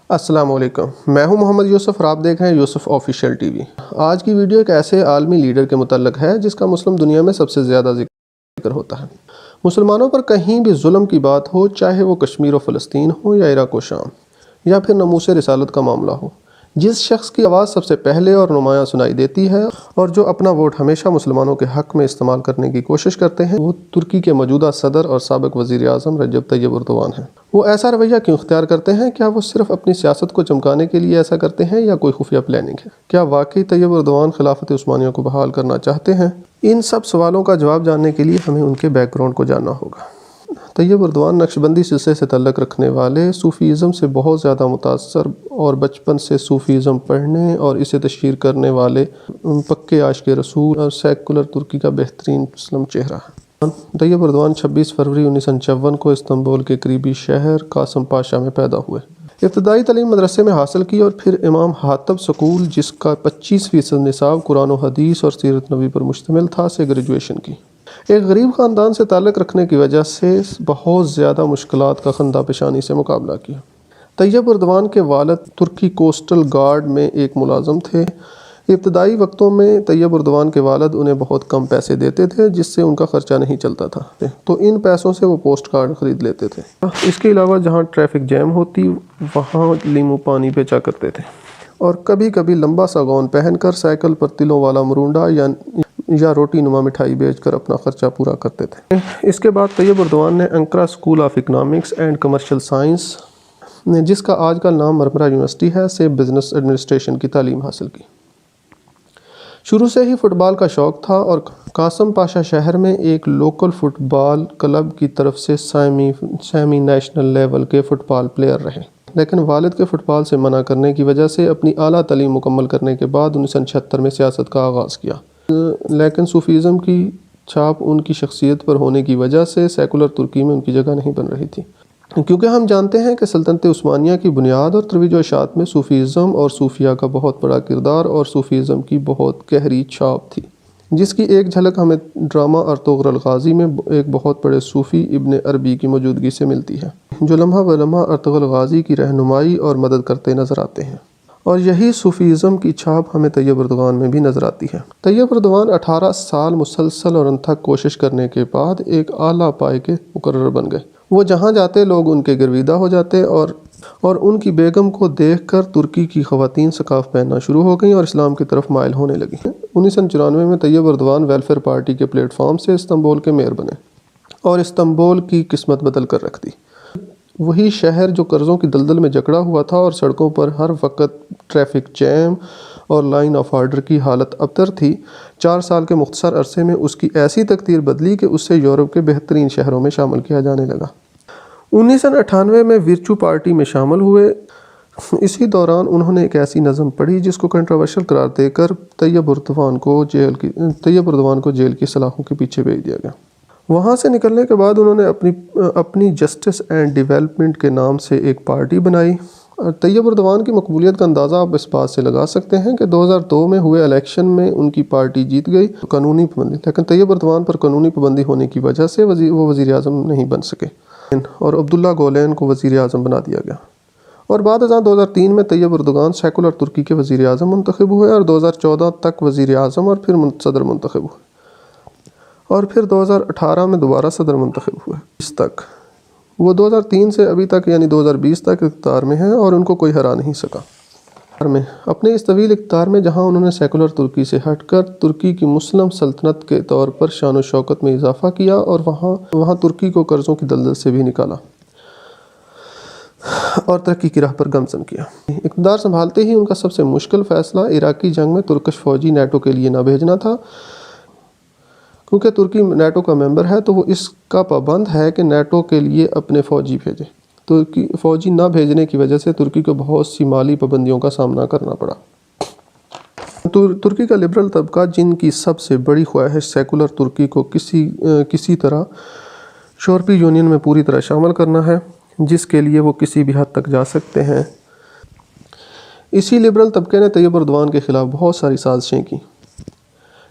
السلام علیکم، میں ہوں محمد یوسف اور آپ دیکھ رہے ہیں یوسف آفیشیل ٹی وی۔ آج کی ویڈیو ایک ایسے عالمی لیڈر کے متعلق ہے جس کا مسلم دنیا میں سب سے زیادہ ذکر ہوتا ہے۔ مسلمانوں پر کہیں بھی ظلم کی بات ہو، چاہے وہ کشمیر و فلسطین ہو یا عراق و شام، یا پھر ناموس رسالت کا معاملہ ہو، جس شخص کی آواز سب سے پہلے اور نمایاں سنائی دیتی ہے اور جو اپنا ووٹ ہمیشہ مسلمانوں کے حق میں استعمال کرنے کی کوشش کرتے ہیں، وہ ترکی کے موجودہ صدر اور سابق وزیر اعظم رجب طیب اردوان ہیں۔ وہ ایسا رویہ کیوں اختیار کرتے ہیں؟ کیا وہ صرف اپنی سیاست کو چمکانے کے لیے ایسا کرتے ہیں یا کوئی خفیہ پلاننگ ہے؟ کیا واقعی طیب اردوان خلافت عثمانیہ کو بحال کرنا چاہتے ہیں؟ ان سب سوالوں کا جواب جاننے کے لیے ہمیں ان کے بیک گراؤنڈ کو جاننا ہوگا۔ طیب اردوان نقشبندی سلسلے سے تعلق رکھنے والے، صوفیزم سے بہت زیادہ متاثر اور بچپن سے صوفیزم پڑھنے اور اسے تشہیر کرنے والے پکے عاشق رسول اور سیکولر ترکی کا بہترین مسلم چہرہ ہے۔ طیب اردوان 26 فروری 1956 کو استنبول کے قریبی شہر قاسم پاشا میں پیدا ہوئے۔ ابتدائی تعلیم مدرسے میں حاصل کی اور پھر امام حاتب سکول، جس کا 25% نصاب قرآن و حدیث اور سیرت نبی پر مشتمل تھا، سے گریجویشن کی۔ ایک غریب خاندان سے تعلق رکھنے کی وجہ سے بہت زیادہ مشکلات کا خندہ پیشانی سے مقابلہ کیا۔ طیب اردوان کے والد ترکی کوسٹل گارڈ میں ایک ملازم تھے۔ ابتدائی وقتوں میں طیب اردوان کے والد انہیں بہت کم پیسے دیتے تھے جس سے ان کا خرچہ نہیں چلتا تھا، تو ان پیسوں سے وہ پوسٹ کارڈ خرید لیتے تھے۔ اس کے علاوہ جہاں ٹریفک جیم ہوتی وہاں لیمو پانی بیچا کرتے تھے اور کبھی کبھی لمبا سا گون پہن کر سائیکل پر تلوں والا مرونڈا یا روٹی نما مٹھائی بیچ کر اپنا خرچہ پورا کرتے تھے۔ اس کے بعد طیب اردوان نے Ankara school of economics and commercial science, جس کا آج کل نام مرمرہ یونیورسٹی ہے، سے بزنس ایڈمنسٹریشن کی تعلیم حاصل کی۔ شروع سے ہی فٹ بال کا شوق تھا اور قاسم پاشا شہر میں ایک لوکل فٹ بال کلب کی طرف سے سیمی نیشنل لیول کے فٹ بال پلیئر رہے، لیکن والد کے فٹ بال سے منع کرنے کی وجہ سے اپنی اعلیٰ تعلیم مکمل کرنے کے بعد 1976 میں سیاست کا آغاز کیا، لیکن صوفیزم کی چھاپ ان کی شخصیت پر ہونے کی وجہ سے سیکولر ترکی میں ان کی جگہ نہیں بن رہی تھی، کیونکہ ہم جانتے ہیں کہ سلطنت عثمانیہ کی بنیاد اور ترویج و اشاعت میں صوفیزم اور صوفیہ کا بہت بڑا کردار اور صوفیزم کی بہت گہری چھاپ تھی، جس کی ایک جھلک ہمیں ڈرامہ ارطغرل غازی میں ایک بہت بڑے صوفی ابن عربی کی موجودگی سے ملتی ہے، جو لمحہ بہ لمحہ ارطغرل غازی کی رہنمائی اور مدد کرتے نظر آتے ہیں، اور یہی صوفیزم کی چھاپ ہمیں طیب اردوان میں بھی نظر آتی ہے۔ طیب اردوان 18 سال مسلسل اور انتھک کوشش کرنے کے بعد ایک اعلیٰ پائے کے مقرر بن گئے۔ وہ جہاں جاتے لوگ ان کے گرویدہ ہو جاتے اور ان کی بیگم کو دیکھ کر ترکی کی خواتین سکارف پہننا شروع ہو گئیں اور اسلام کی طرف مائل ہونے لگیں۔ 1994 میں طیب اردوان ویلفیئر پارٹی کے پلیٹ فارم سے استنبول کے میئر بنے اور استنبول کی قسمت بدل کر رکھ دی۔ وہی شہر جو قرضوں کی دلدل میں جکڑا ہوا تھا اور سڑکوں پر ہر وقت ٹریفک جیم اور لائن آف آرڈر کی حالت ابتر تھی، 4 سال کے مختصر عرصے میں اس کی ایسی تقدیر بدلی کہ اسے یورپ کے بہترین شہروں میں شامل کیا جانے لگا۔ 1998 میں ویرچو پارٹی میں شامل ہوئے۔ اسی دوران انہوں نے ایک ایسی نظم پڑھی جس کو کنٹروورشل قرار دے کر طیب اردوان کو جیل کی سلاخوں کے پیچھے بھیج دیا گیا۔ وہاں سے نکلنے کے بعد انہوں نے اپنی جسٹس اینڈ ڈیولپمنٹ کے نام سے ایک پارٹی بنائی۔ طیب اردوان کی مقبولیت کا اندازہ آپ اس بات سے لگا سکتے ہیں کہ 2002 میں ہوئے الیکشن میں ان کی پارٹی جیت گئی قانونی پابندی، لیکن طیب اردوان پر قانونی پابندی ہونے کی وجہ سے وہ وزیر اعظم نہیں بن سکے اور عبداللہ گولین کو وزیر اعظم بنا دیا گیا، اور بعد ازاں 2003 میں طیب اردوان سیکولر ترکی کے وزیر اعظم منتخب ہوئے اور 2014 تک وزیر اعظم اور پھر صدر منتخب ہوئے، اور پھر 2018 میں دوبارہ صدر منتخب ہوئے۔ اس تک وہ 2003 سے ابھی تک یعنی 2020 تک اقتدار میں ہیں اور ان کو کوئی ہرا نہیں سکا۔ اپنے اس طویل اقتدار میں جہاں انہوں نے سیکولر ترکی سے ہٹ کر ترکی کی مسلم سلطنت کے طور پر شان و شوکت میں اضافہ کیا اور وہاں ترکی کو قرضوں کی دلدل سے بھی نکالا اور ترقی کی راہ پر گامزن کیا۔ اقتدار سنبھالتے ہی ان کا سب سے مشکل فیصلہ عراقی جنگ میں ترکش فوجی نیٹو کے لیے نہ بھیجنا تھا، کیونکہ ترکی نیٹو کا ممبر ہے تو وہ اس کا پابند ہے کہ نیٹو کے لیے اپنے فوجی بھیجے۔ ترکی فوجی نہ بھیجنے کی وجہ سے ترکی کو بہت سی مالی پابندیوں کا سامنا کرنا پڑا۔ ترکی کا لبرل طبقہ، جن کی سب سے بڑی خواہش سیکولر ترکی کو کسی طرح یورپی یونین میں پوری طرح شامل کرنا ہے، جس کے لیے وہ کسی بھی حد تک جا سکتے ہیں، اسی لبرل طبقے نے طیب اردوان کے خلاف بہت ساری سازشیں کی،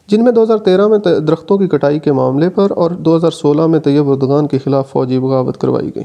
جن میں 2013 میں درختوں کی کٹائی کے معاملے پر اور 2016 میں طیب اردوان کے خلاف فوجی بغاوت کروائی گئی۔